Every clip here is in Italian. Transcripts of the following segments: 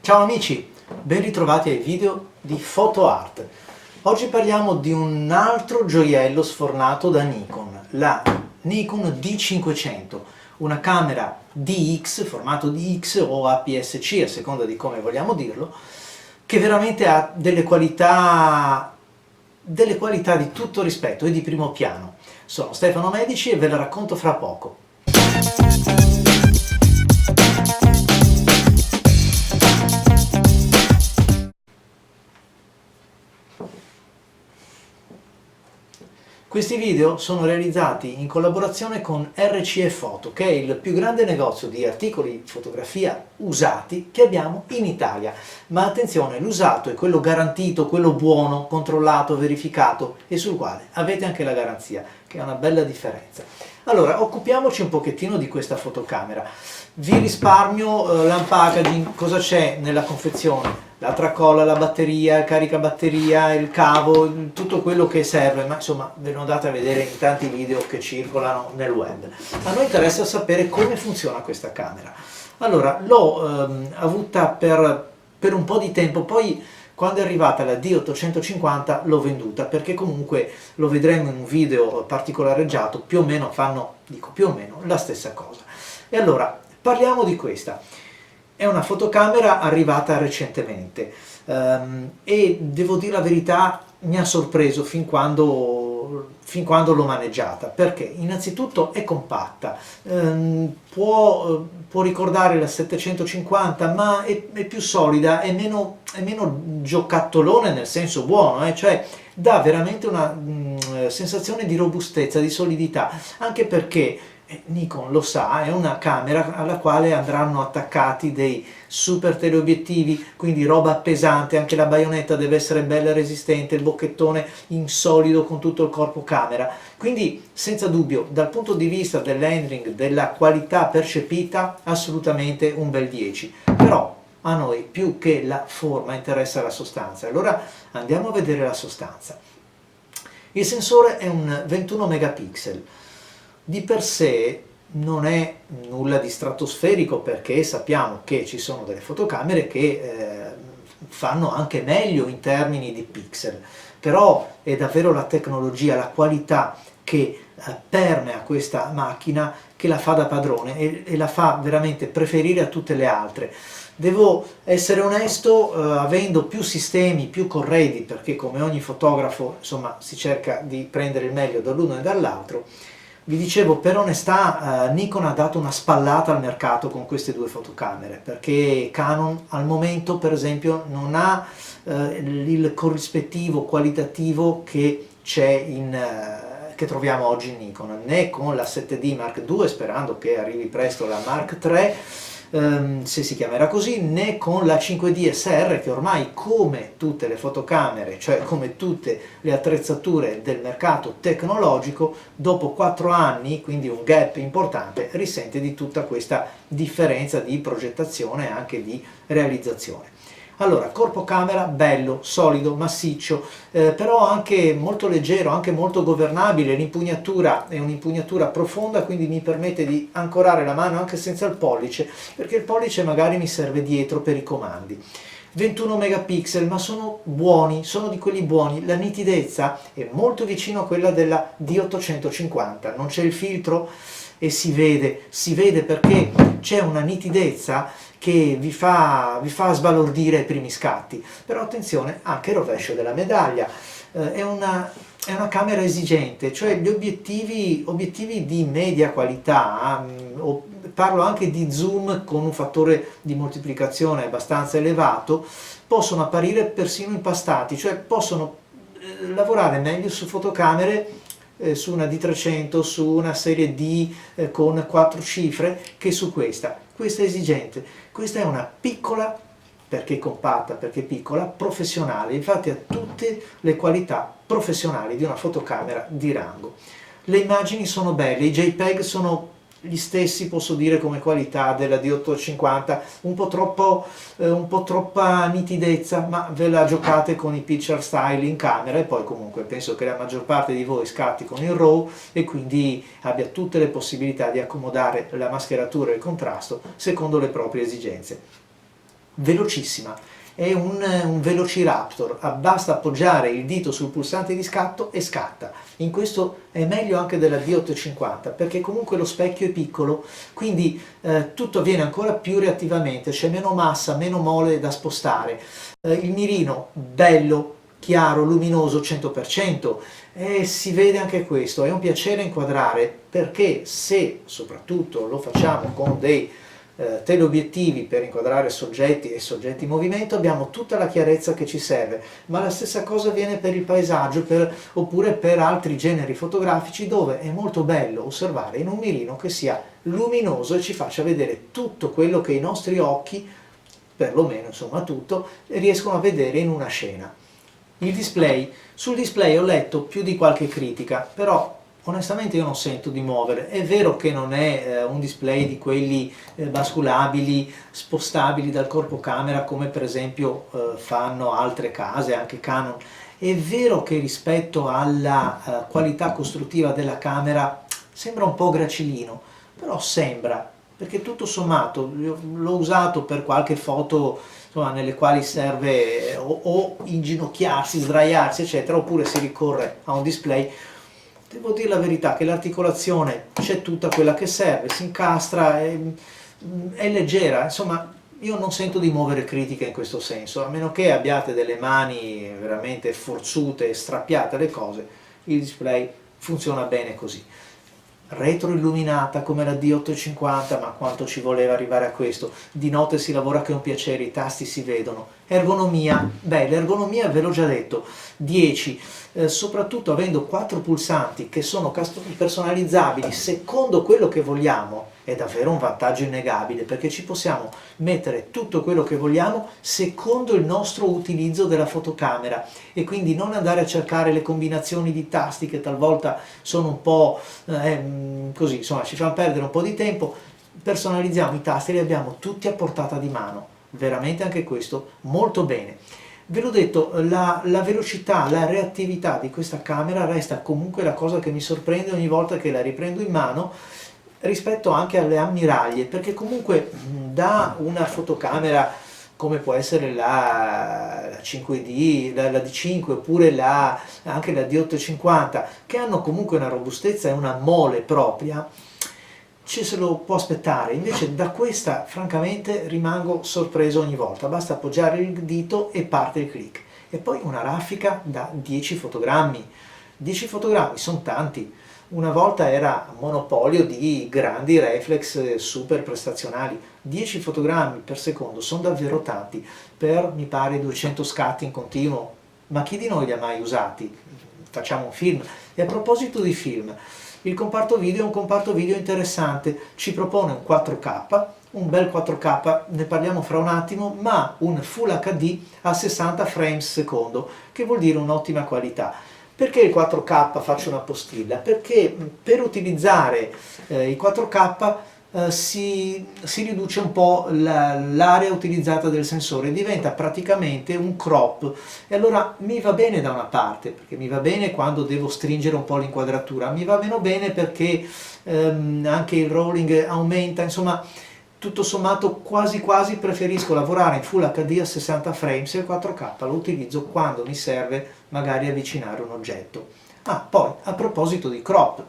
Ciao amici, ben ritrovati ai video di PhotoArt. Oggi parliamo di un altro gioiello sfornato da Nikon, la Nikon D500, una camera DX, formato DX o APS-C a seconda di come vogliamo dirlo, che veramente ha delle qualità di tutto rispetto e di primo piano. Sono Stefano Medici e ve la racconto fra poco. Questi video sono realizzati in collaborazione con RCE Photo, che è il più grande negozio di articoli di fotografia usati che abbiamo in Italia. Ma attenzione, l'usato è quello garantito, quello buono, controllato, verificato e sul quale avete anche la garanzia, che è una bella differenza. Allora, occupiamoci un pochettino di questa fotocamera. Vi risparmio l'unpackaging, cosa c'è nella confezione? La tracolla, la batteria, il caricabatteria, il cavo, tutto quello che serve, ma insomma ve lo andate a vedere in tanti video che circolano nel web. A noi interessa sapere come funziona questa camera. Allora, l'ho avuta per un po' di tempo, poi quando è arrivata la D850 l'ho venduta, perché comunque lo vedremo in un video particolareggiato, più o meno fanno, dico più o meno, la stessa cosa. E allora, parliamo di questa. È una fotocamera arrivata recentemente e devo dire la verità, mi ha sorpreso fin quando l'ho maneggiata, perché innanzitutto è compatta, può ricordare la 750, ma è più solida, è meno giocattolone nel senso buono, cioè dà veramente una sensazione di robustezza, di solidità, anche perché Nikon lo sa, è una camera alla quale andranno attaccati dei super teleobiettivi, quindi roba pesante, anche la baionetta deve essere bella resistente, il bocchettone in solido con tutto il corpo camera, quindi senza dubbio dal punto di vista dell'handling, della qualità percepita, assolutamente un bel 10, però a noi più che la forma interessa la sostanza. Allora andiamo a vedere la sostanza. Il sensore è un 21 megapixel. Di per sé non è nulla di stratosferico, perché sappiamo che ci sono delle fotocamere che fanno anche meglio in termini di pixel, però è davvero la tecnologia, la qualità che permea questa macchina che la fa da padrone e la fa veramente preferire a tutte le altre. Devo essere onesto, avendo più sistemi, più corredi, perché come ogni fotografo insomma si cerca di prendere il meglio dall'uno e dall'altro. Vi dicevo, per onestà, Nikon ha dato una spallata al mercato con queste due fotocamere, perché Canon al momento, per esempio, non ha il corrispettivo qualitativo che c'è che troviamo oggi in Nikon, né con la 7D Mark II, sperando che arrivi presto la Mark III, se si chiamerà così, né con la 5D SR, che ormai, come tutte le fotocamere, cioè come tutte le attrezzature del mercato tecnologico, dopo 4 anni, quindi un gap importante, risente di tutta questa differenza di progettazione e anche di realizzazione. Allora, corpo camera bello, solido, massiccio, però anche molto leggero, anche molto governabile. L'impugnatura è un'impugnatura profonda, quindi mi permette di ancorare la mano anche senza il pollice, perché il pollice magari mi serve dietro per i comandi. 21 megapixel, ma sono buoni, sono di quelli buoni. La nitidezza è molto vicino a quella della D850, non c'è il filtro e si vede perché c'è una nitidezza che vi fa sbalordire ai primi scatti. Però attenzione, anche il rovescio della medaglia, è una camera esigente, cioè gli obiettivi di media qualità, parlo anche di zoom con un fattore di moltiplicazione abbastanza elevato, possono apparire persino impastati, cioè possono lavorare meglio su fotocamere su una D300, su una serie D con 4 cifre che su questa. Questa è esigente, questa è una piccola, perché compatta, perché piccola, professionale, infatti ha tutte le qualità professionali di una fotocamera di rango. Le immagini sono belle, i JPEG sono gli stessi, posso dire, come qualità della D850, un po' troppa nitidezza, ma ve la giocate con i picture style in camera, e poi comunque penso che la maggior parte di voi scatti con il RAW e quindi abbia tutte le possibilità di accomodare la mascheratura e il contrasto secondo le proprie esigenze. velocissima, è un Velociraptor, basta appoggiare il dito sul pulsante di scatto e scatta. In questo è meglio anche della D850 perché comunque lo specchio è piccolo, quindi tutto avviene ancora più reattivamente, c'è meno massa, meno mole da spostare. Il mirino bello, chiaro, luminoso 100%, e si vede anche questo, è un piacere inquadrare perché se soprattutto lo facciamo con dei teleobiettivi per inquadrare soggetti e soggetti in movimento abbiamo tutta la chiarezza che ci serve, ma la stessa cosa avviene per il paesaggio oppure per altri generi fotografici dove è molto bello osservare in un mirino che sia luminoso e ci faccia vedere tutto quello che i nostri occhi, perlomeno insomma tutto, riescono a vedere in una scena. Il display, sul display ho letto più di qualche critica, però onestamente io non sento di muovere. È vero che non è un display di quelli basculabili, spostabili dal corpo camera come per esempio fanno altre case, anche Canon. È vero che rispetto alla qualità costruttiva della camera sembra un po' gracilino, però sembra, perché tutto sommato l'ho usato per qualche foto insomma, nelle quali serve o inginocchiarsi, sdraiarsi eccetera, oppure si ricorre a un display. Devo dire la verità che l'articolazione c'è tutta quella che serve, si incastra, è leggera, insomma io non sento di muovere critiche in questo senso, a meno che abbiate delle mani veramente forzute e strappiate le cose, il display funziona bene così. Retroilluminata come la D850, ma quanto ci voleva arrivare a questo? Di notte si lavora che è un piacere, i tasti si vedono. Ergonomia, beh, l'ergonomia ve l'ho già detto, 10, soprattutto avendo 4 pulsanti che sono personalizzabili secondo quello che vogliamo, è davvero un vantaggio innegabile perché ci possiamo mettere tutto quello che vogliamo secondo il nostro utilizzo della fotocamera e quindi non andare a cercare le combinazioni di tasti che talvolta sono un po' così, insomma ci fanno perdere un po' di tempo. Personalizziamo i tasti e li abbiamo tutti a portata di mano, veramente anche questo molto bene. Ve l'ho detto, la velocità, la reattività di questa camera resta comunque la cosa che mi sorprende ogni volta che la riprendo in mano rispetto anche alle ammiraglie, perché comunque da una fotocamera come può essere la 5D, la D5 oppure anche la D850, che hanno comunque una robustezza e una mole propria, ci se lo può aspettare. Invece da questa francamente rimango sorpreso ogni volta, basta appoggiare il dito e parte il click. E poi una raffica da 10 fotogrammi. 10 fotogrammi sono tanti. Una volta era monopolio di grandi reflex super prestazionali. 10 fotogrammi per secondo sono davvero tanti per, mi pare, 200 scatti in continuo. Ma chi di noi li ha mai usati? Facciamo un film. E a proposito di film, il comparto video è un comparto video interessante, ci propone un 4K, un bel 4K, ne parliamo fra un attimo, ma un Full HD a 60 frames secondo, che vuol dire un'ottima qualità. Perché il 4K faccio una postilla? Perché per utilizzare il 4K si riduce un po' l'area utilizzata del sensore, diventa praticamente un crop e allora mi va bene da una parte, perché mi va bene quando devo stringere un po' l'inquadratura, mi va meno bene perché anche il rolling aumenta, insomma tutto sommato quasi quasi preferisco lavorare in Full HD a 60 frames e il 4K lo utilizzo quando mi serve magari avvicinare un oggetto. Poi a proposito di crop,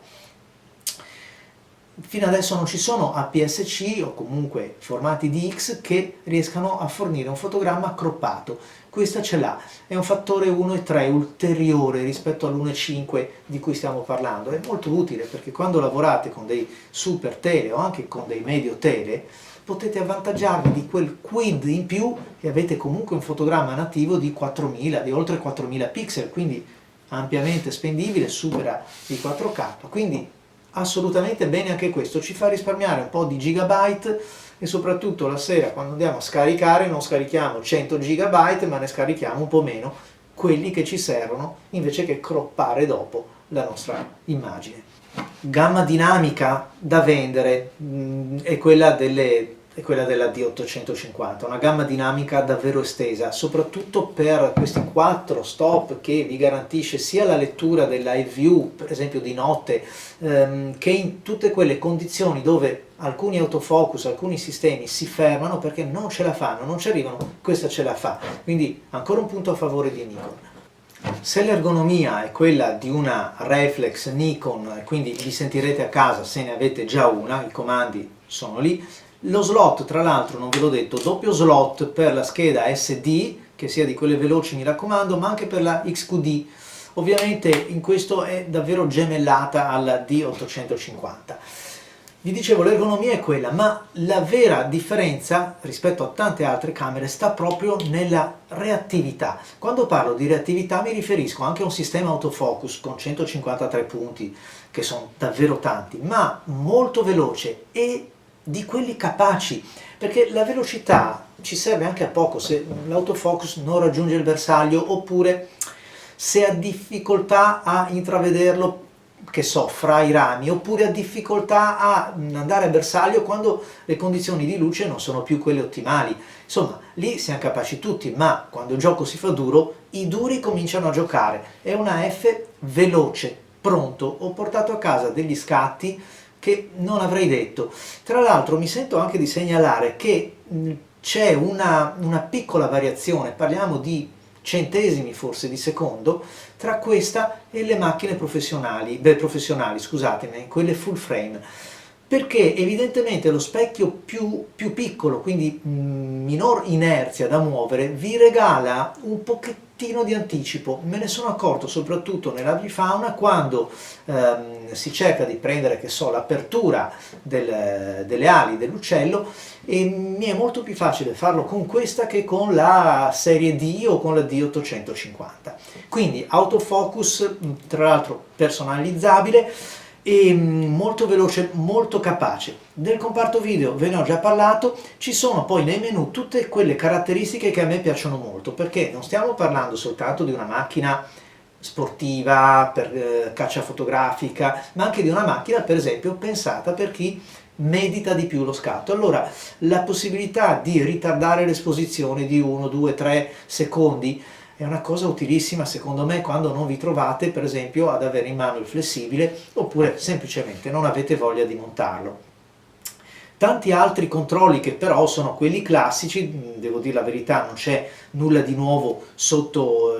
fino adesso non ci sono APS-C o comunque formati DX che riescano a fornire un fotogramma croppato. Questa ce l'ha, è un fattore 1,3 ulteriore rispetto all'1,5 di cui stiamo parlando. È molto utile perché quando lavorate con dei super tele o anche con dei medio tele potete avvantaggiarvi di quel quid in più e avete comunque un fotogramma nativo di 4000, di oltre 4000 pixel, quindi ampiamente spendibile, supera i 4K, quindi assolutamente bene anche questo, ci fa risparmiare un po' di gigabyte e soprattutto la sera quando andiamo a scaricare non scarichiamo 100 gigabyte ma ne scarichiamo un po' meno, quelli che ci servono invece che croppare dopo la nostra immagine. Gamma dinamica da vendere è quella delle è quella della D850, una gamma dinamica davvero estesa, soprattutto per questi 4 stop che vi garantisce sia la lettura della Live View, per esempio di notte, che in tutte quelle condizioni dove alcuni autofocus, alcuni sistemi si fermano perché non ce la fanno, non ci arrivano, questa ce la fa. Quindi ancora un punto a favore di Nikon. Se l'ergonomia è quella di una reflex Nikon, quindi vi sentirete a casa se ne avete già una, i comandi sono lì. Lo slot, tra l'altro, non ve l'ho detto, doppio slot per la scheda SD, che sia di quelle veloci mi raccomando, ma anche per la XQD. Ovviamente in questo è davvero gemellata alla D850. Vi dicevo, l'ergonomia è quella, ma la vera differenza rispetto a tante altre camere sta proprio nella reattività. Quando parlo di reattività mi riferisco anche a un sistema autofocus con 153 punti, che sono davvero tanti, ma molto veloce e di quelli capaci, perché la velocità ci serve anche a poco se l'autofocus non raggiunge il bersaglio, oppure se ha difficoltà a intravederlo, che so, fra i rami, oppure ha difficoltà a andare a bersaglio quando le condizioni di luce non sono più quelle ottimali. Insomma, lì siamo capaci tutti, ma quando il gioco si fa duro, i duri cominciano a giocare. È una F veloce, pronto, ho portato a casa degli scatti che non avrei detto. Tra l'altro mi sento anche di segnalare che c'è una piccola variazione, parliamo di centesimi forse di secondo, tra questa e le macchine professionali, scusatemi, quelle full frame, perché evidentemente lo specchio più piccolo, quindi minor inerzia da muovere, vi regala un pochettino di anticipo. Me ne sono accorto soprattutto nell'avifauna quando si cerca di prendere, che so, l'apertura delle ali dell'uccello, e mi è molto più facile farlo con questa che con la serie D o con la D850. Quindi autofocus, tra l'altro personalizzabile e molto veloce, molto capace. Del comparto video ve ne ho già parlato, ci sono poi nei menu tutte quelle caratteristiche che a me piacciono molto, perché non stiamo parlando soltanto di una macchina sportiva, per caccia fotografica, ma anche di una macchina, per esempio, pensata per chi medita di più lo scatto. Allora, la possibilità di ritardare l'esposizione di 1, 2, 3 secondi è una cosa utilissima secondo me quando non vi trovate, per esempio, ad avere in mano il flessibile, oppure semplicemente non avete voglia di montarlo. Tanti altri controlli che però sono quelli classici, devo dire la verità, non c'è nulla di nuovo sotto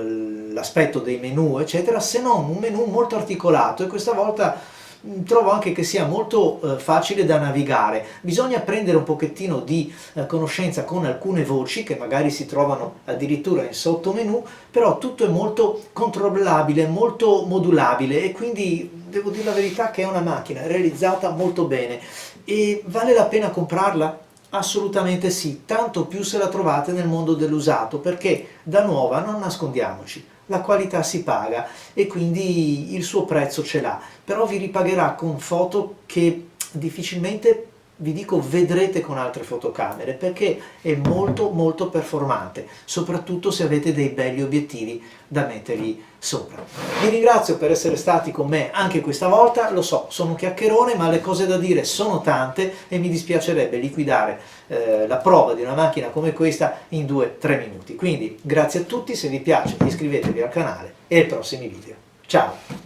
l'aspetto dei menu eccetera, se non un menu molto articolato, e questa volta trovo anche che sia molto facile da navigare. Bisogna prendere un pochettino di conoscenza con alcune voci che magari si trovano addirittura in sottomenu, però tutto è molto controllabile, molto modulabile, e quindi devo dire la verità che è una macchina realizzata molto bene. E vale la pena comprarla? Assolutamente sì, tanto più se la trovate nel mondo dell'usato, perché da nuova, non nascondiamoci, la qualità si paga e quindi il suo prezzo ce l'ha, però vi ripagherà con foto che difficilmente, vi dico, vedrete con altre fotocamere, perché è molto molto performante, soprattutto se avete dei belli obiettivi da mettergli sopra. Vi ringrazio per essere stati con me anche questa volta, lo so, sono un chiacchierone, ma le cose da dire sono tante e mi dispiacerebbe liquidare la prova di una macchina come questa in 2-3 minuti. Quindi grazie a tutti, se vi piace iscrivetevi al canale e ai prossimi video. Ciao!